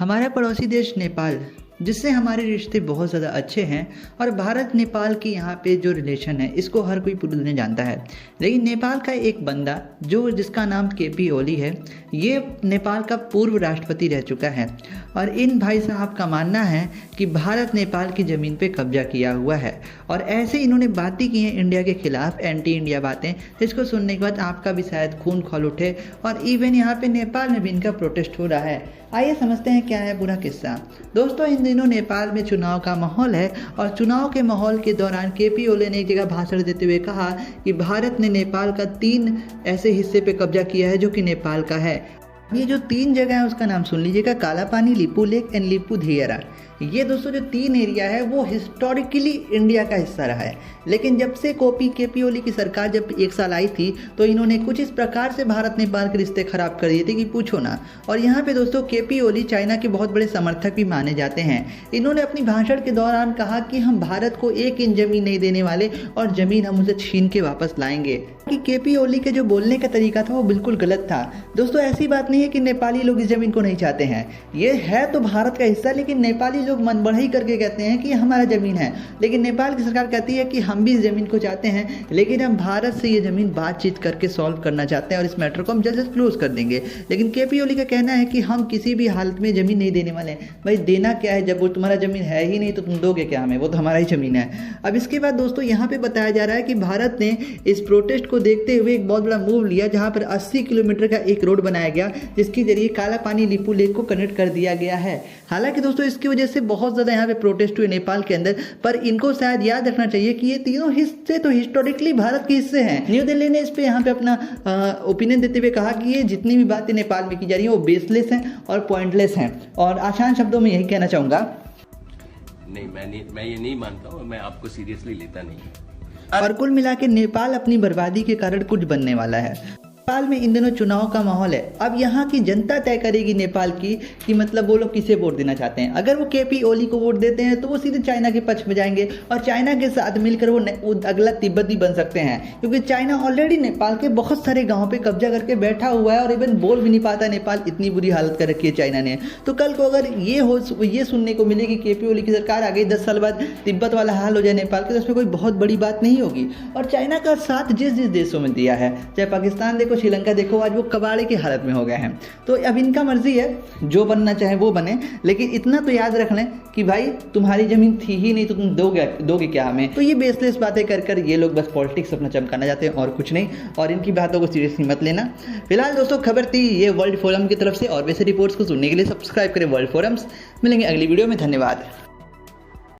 हमारा पड़ोसी देश नेपाल, जिससे हमारे रिश्ते बहुत ज़्यादा अच्छे हैं और भारत नेपाल की यहाँ पे जो रिलेशन है इसको हर कोई पूरी दुनिया जानता है। लेकिन नेपाल का एक बंदा जिसका नाम केपी ओली है, ये नेपाल का पूर्व राष्ट्रपति रह चुका है और इन भाई साहब का मानना है कि भारत नेपाल की ज़मीन पे कब्जा किया हुआ है और ऐसे इन्होंने बातें की हैं इंडिया के खिलाफ, एंटी इंडिया बातें, जिसको सुनने के बाद आपका भी शायद खून खौल उठे और इवन यहाँ पे नेपाल में भी इनका प्रोटेस्ट हो रहा है। आइए समझते हैं क्या है पूरा किस्सा। दोस्तों, इन दिनों नेपाल में चुनाव का माहौल है और चुनाव के माहौल के दौरान केपी ओली ने एक जगह भाषण देते हुए कहा कि भारत ने नेपाल का 3 ऐसे हिस्से पे कब्जा किया है जो कि नेपाल का है। ये जो 3 जगह है उसका नाम सुन लीजिएगा, कालापानी, लिपू लेक एंड लिपू धेयरा। ये दोस्तों जो 3 एरिया है वो हिस्टोरिकली इंडिया का हिस्सा रहा है, लेकिन जब से केपी ओली की सरकार जब 1 साल आई थी तो इन्होंने कुछ इस प्रकार से भारत नेपाल के रिश्ते खराब कर दिए थे कि पूछो ना। और यहाँ पे दोस्तों केपी ओली चाइना के बहुत बड़े समर्थक भी माने जाते हैं। इन्होंने अपनी भाषण के दौरान कहा कि हम भारत को 1 इंच जमीन नहीं देने वाले और जमीन हम उसे छीन के वापस लाएंगे। कि केपी ओली के जो बोलने का तरीका था वो बिल्कुल गलत था। दोस्तों, ऐसी बात नहीं है कि नेपाली लोग इस जमीन को नहीं चाहते हैं, ये है तो भारत का हिस्सा, लेकिन नेपाली लोग मन बढ़ई करके कहते हैं कि ये हमारा ज़मीन है। लेकिन नेपाल की सरकार कहती है कि हम भी इस ज़मीन को चाहते हैं, लेकिन हम भारत से ये ज़मीन बातचीत करके सॉल्व करना चाहते हैं और इस मैटर को हम जल्द से क्लोज कर देंगे। लेकिन केपी ओली का कहना है कि हम किसी भी हालत में ज़मीन नहीं देने वाले हैं। भाई देना क्या है, जब वो तुम्हारा ज़मीन है ही नहीं तो तुम दोगे क्या हमें, वो तो हमारा ही ज़मीन है। अब इसके बाद दोस्तों यहाँ पे बताया जा रहा है कि भारत ने इस प्रोटेस्ट को देखते हुए एक बहुत बड़ा मूव लिया, जहाँ पर 80 किलोमीटर का एक रोड बनाया गया जिसके जरिए कालापानी लिपू लेक को कनेक्ट कर दिया गया है। हालांकि दोस्तों इसकी वजह से बहुत ज़्यादा यहाँ पे प्रोटेस्ट हुए नेपाल के अंदर, पर इनको शायद याद रखना चाहिए कि ये तीनों हिस्से तो हिस्टोरिकली भारत के हिस्से हैं। न्यू दिल्ली ने इस पे यहाँ पे अपना ओपिनियन देते हुए कहा कि ये जितनी भी बातें नेपाल में की जा रही हैं वो बेसलेस हैं और पॉइंटलेस हैं। और आसान शब्दों में यही कहना चाहूँगा, मैं ये नहीं मानता हूँ, मैं आपको सीरियसली लेता नहीं। और कुल मिला के नेपाल अपनी बर्बादी के कारण कुछ बनने वाला है। नेपाल में इन दिनों चुनाव का माहौल है। अब यहाँ की जनता तय करेगी नेपाल की कि मतलब वो लोग किसे वोट देना चाहते हैं। अगर वो केपी ओली को वोट देते हैं तो वो सीधे चाइना के पक्ष में जाएंगे और चाइना के साथ मिलकर वो अगला तिब्बती बन सकते हैं, क्योंकि चाइना ऑलरेडी नेपाल के बहुत सारे गाँव पे कब्जा करके बैठा हुआ है और इवन बोल भी नहीं पाता नेपाल, इतनी बुरी हालत कर रखी है चाइना ने। तो कल को अगर ये सुनने को मिले कि केपी ओली की सरकार आ गई, 10 साल बाद तिब्बत वाला हाल हो जाए नेपाल के, तो उसमें कोई बहुत बड़ी बात नहीं होगी। और चाइना का साथ जिस देशों में दिया है, चाहे पाकिस्तान देखो, श्रीलंका देखो, आज वो कबाड़े की हालत में हो गए हैं। तो अब इनका मर्जी है, जो बनना चाहे वो बने, लेकिन इतना तो याद रख लें कि भाई तुम्हारी जमीन थी ही नहीं तो तुम दोगे क्या हमें। तो ये बेसलेस बातें कर ये लोग बस पॉलिटिक्स अपना चमकाना चाहते हैं और कुछ नहीं, और इनकी बातों को सीरियसली मत लेना। फिलहाल दोस्तों खबर थी ये वर्ल्ड फोरम की तरफ से, और वैसे रिपोर्ट्स को सुनने के लिए सब्सक्राइब करें वर्ल्ड फोरम्स। मिलेंगे अगली वीडियो में, धन्यवाद।